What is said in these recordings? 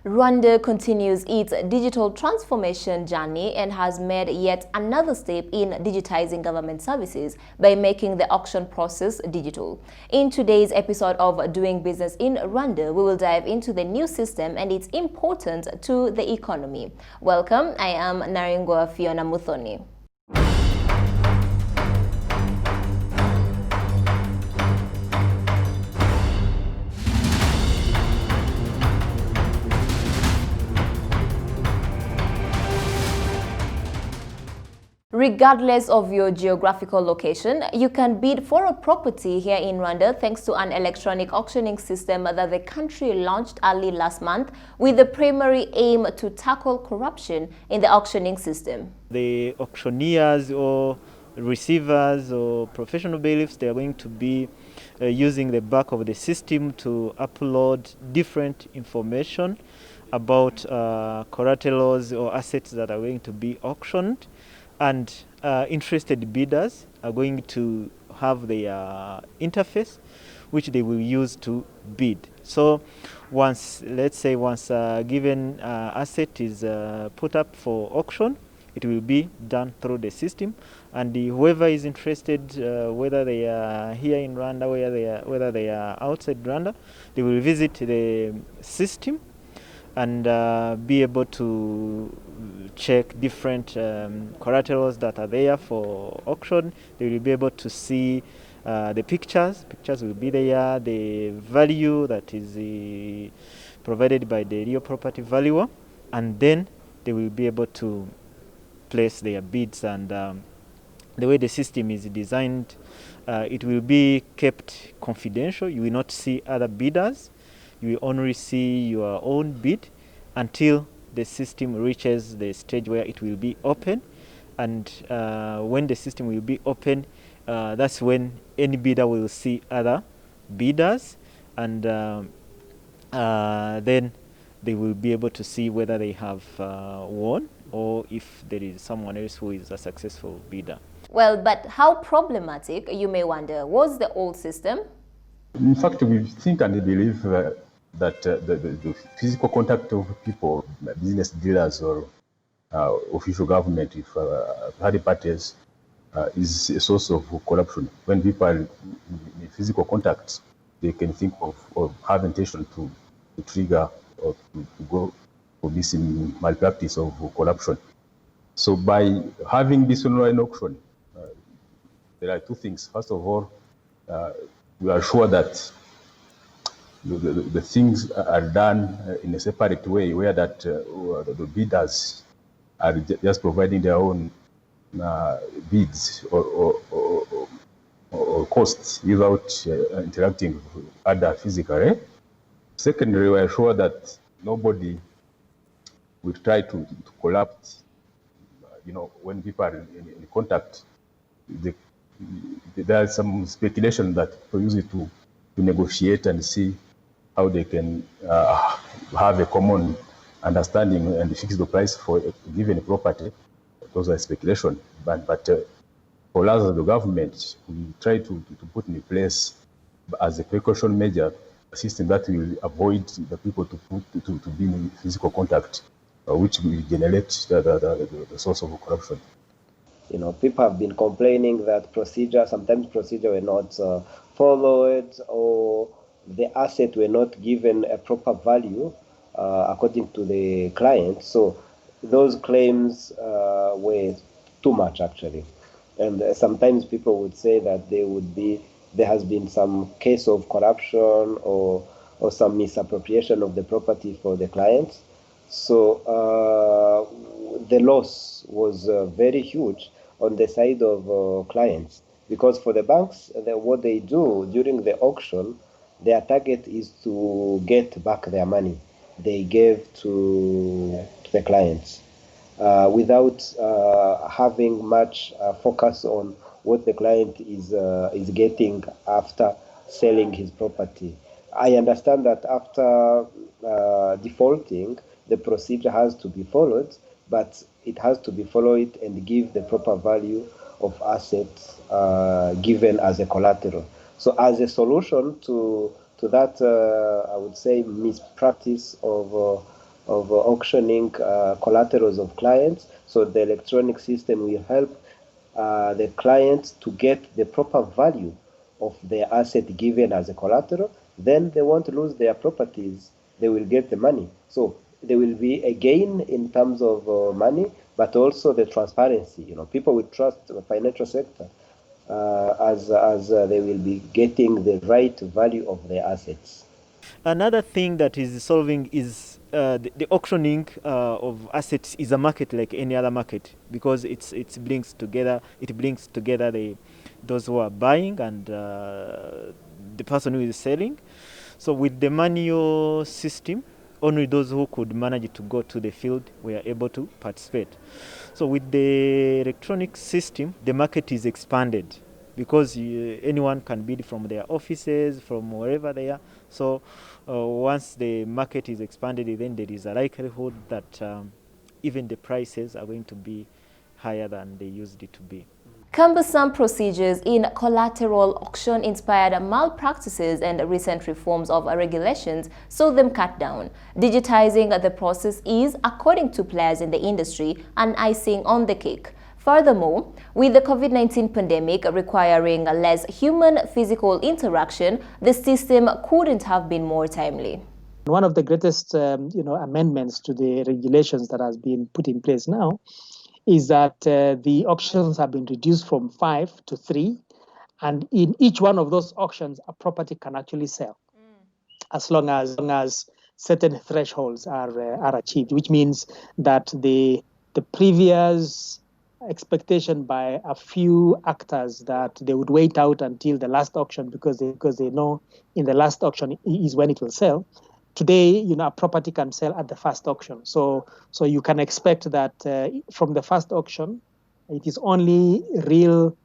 Rwanda continues its digital transformation journey and has made yet another step in digitizing government services by making the auction process digital. In today's episode of Doing Business in Rwanda, we will dive into the new system and its importance to the economy. Welcome, I am Naringwa Fiona Muthoni. Regardless of your geographical location, you can bid for a property here in Rwanda thanks to an electronic auctioning system that the country launched early last month with the primary aim to tackle corruption in the auctioning system. The auctioneers or receivers or professional bailiffs, they are going to be using the back of the system to upload different information about collaterals or assets that are going to be auctioned. And interested bidders are going to have their interface, which they will use to bid. So once a given asset is put up for auction, it will be done through the system, and whoever is interested, whether they are here in Rwanda, whether they are outside Rwanda, they will visit the system and be able to check different collaterals that are there for auction. They will be able to see the pictures. Pictures will be there, the value that is provided by the real property valuer, and then they will be able to place their bids. And the way the system is designed, it will be kept confidential. You will not see other bidders. You will only see your own bid until the system reaches the stage where it will be open. And when the system will be open, that's when any bidder will see other bidders, and then they will be able to see whether they have won or if there is someone else who is a successful bidder. Well, but how problematic, you may wonder, was the old system? In fact, we think and believe that the physical contact of people, business dealers or official government, if third parties, is a source of corruption. When people are in physical contact, they can think of have intention to trigger or to go for this malpractice of corruption. So by having this online auction, there are two things. First of all, we are sure that the things are done in a separate way, where that the bidders are just providing their own bids or costs without interacting with other physically. Secondly, we are sure that nobody will try to corrupt. When people are in contact, there is some speculation that people use it to negotiate and see how they can have a common understanding and fix the price for a given property. Those are speculation. But for us as the government, we try to put in place as a precaution measure a system that will avoid the people to be in physical contact, which will generate the source of corruption. People have been complaining that sometimes procedure were not followed, or the asset were not given a proper value according to the client. So those claims were too much, actually. And sometimes people would say that there has been some case of corruption or some misappropriation of the property for the clients. So the loss was very huge on the side of clients, because for the banks, what they do during the auction, their target is to get back their money they gave to the clients, without having much focus on what the client is getting after selling his property. I understand that after defaulting, the procedure has to be followed, but it has to be followed and give the proper value of assets given as a collateral. So as a solution to that, I would say, mispractice of auctioning collaterals of clients. So the electronic system will help the clients to get the proper value of their asset given as a collateral. Then they won't lose their properties. They will get the money. So there will be a gain in terms of money, but also the transparency. People will trust the financial sector as they will be getting the right value of their assets. Another thing that is solving is the auctioning of assets is a market like any other market, because it brings together those who are buying and the person who is selling. So with the manual system, only those who could manage to go to the field were able to participate. So with the electronic system, the market is expanded, because anyone can bid from their offices, from wherever they are. So once the market is expanded, then there is a likelihood that even the prices are going to be higher than they used it to be. Cumbersome procedures in collateral auction inspired malpractices, and recent reforms of regulations saw them cut down. Digitizing the process is, according to players in the industry, an icing on the cake. Furthermore, with the COVID-19 pandemic requiring less human physical interaction, the system couldn't have been more timely. One of the greatest amendments to the regulations that has been put in place now is that the auctions have been reduced from 5 to 3, and in each one of those auctions, a property can actually sell, as long as certain thresholds are achieved, which means that the previous expectation by a few actors that they would wait out until the last auction because they know in the last auction is when it will sell. Today, a property can sell at the first auction. So you can expect that from the first auction, it is only real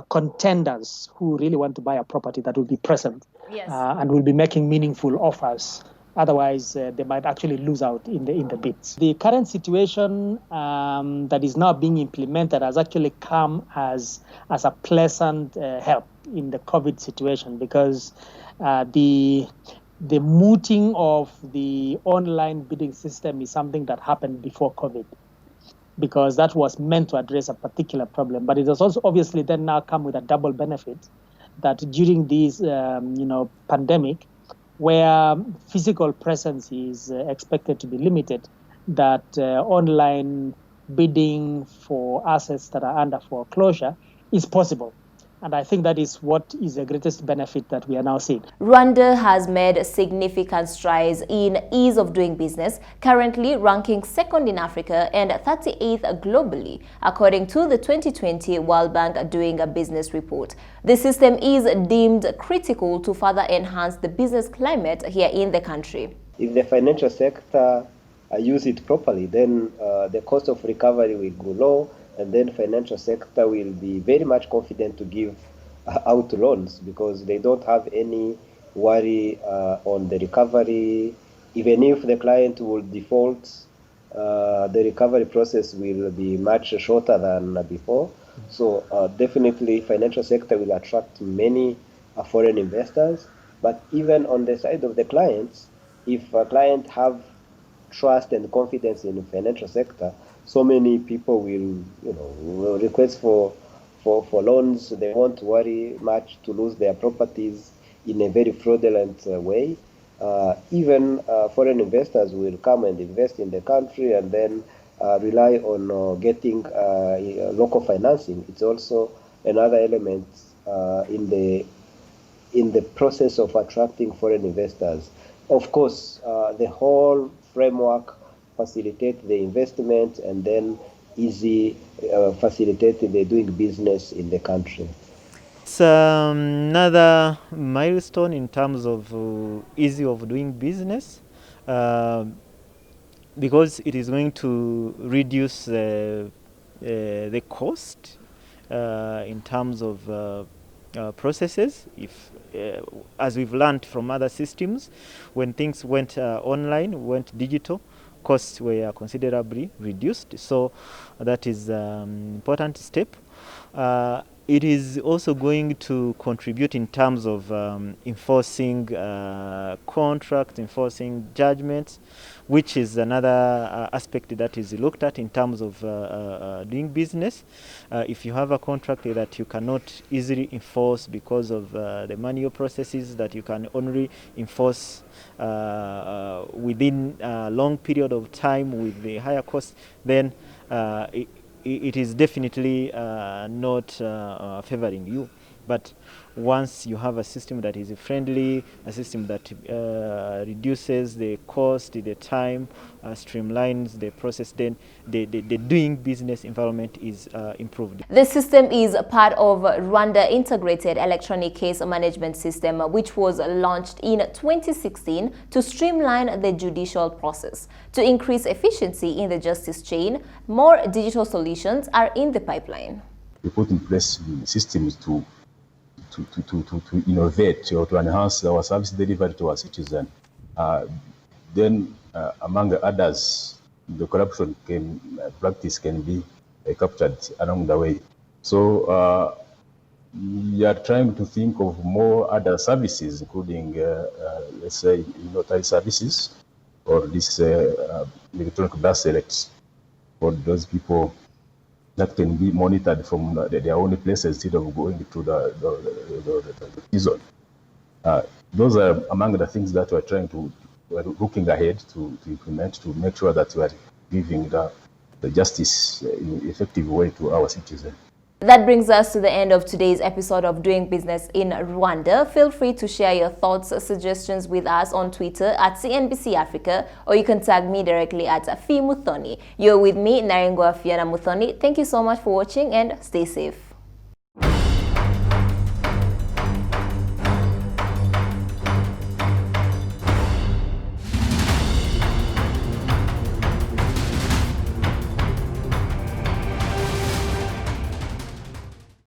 contenders who really want to buy a property that will be present. Yes. And will be making meaningful offers. Otherwise, they might actually lose out in the bids. The current situation that is now being implemented has actually come as a pleasant help in the COVID situation, because the mooting of the online bidding system is something that happened before COVID, because that was meant to address a particular problem. But it has also obviously then now come with a double benefit, that during this pandemic, where physical presence is expected to be limited, that online bidding for assets that are under foreclosure is possible. And I think that is what is the greatest benefit that we are now seeing. Rwanda has made significant strides in ease of doing business, currently ranking 2nd in Africa and 38th globally, according to the 2020 World Bank Doing Business report. The system is deemed critical to further enhance the business climate here in the country. If the financial sector use it properly, then the cost of recovery will go low, and then financial sector will be very much confident to give out loans, because they don't have any worry on the recovery. Even if the client will default, the recovery process will be much shorter than before. So definitely financial sector will attract many foreign investors. But even on the side of the clients, if a client have trust and confidence in the financial sector, so many people will request for loans. They won't worry much to lose their properties in a very fraudulent way. Even foreign investors will come and invest in the country and then rely on getting local financing. It's also another element in the process of attracting foreign investors. Of course, the whole framework facilitate the investment and then easy facilitate the doing business in the country. It's another milestone in terms of ease of doing business, because it is going to reduce the cost in terms of processes. If as we've learned from other systems, when things went online, went digital, costs were considerably reduced. So that is an important step. it is also going to contribute in terms of enforcing contracts, enforcing judgments, which is another aspect that is looked at in terms of doing business. If you have a contract that you cannot easily enforce because of the manual processes that you can only enforce within a long period of time with the higher cost, then it is definitely not favoring you. But once you have a system that is friendly, a system that reduces the cost, the time, streamlines the process, then the doing business environment is improved. The system is part of Rwanda Integrated Electronic Case Management System, which was launched in 2016 to streamline the judicial process. To increase efficiency in the justice chain, more digital solutions are in the pipeline. We put in place systems to innovate or to enhance our service delivery to our citizens. Then, among others, the corruption practice can be captured along the way. So we are trying to think of more other services, including, let's say, notary services or this electronic bracelets for those people that can be monitored from their own places instead of going to the prison. Those are among the things that we're looking ahead to implement to make sure that we are giving the justice in an effective way to our citizens. That brings us to the end of today's episode of Doing Business in Rwanda. Feel free to share your thoughts, suggestions with us on Twitter at CNBC Africa, or you can tag me directly at Fi Muthoni. You're with me, Narengwa Fiona Muthoni. Thank you so much for watching and stay safe.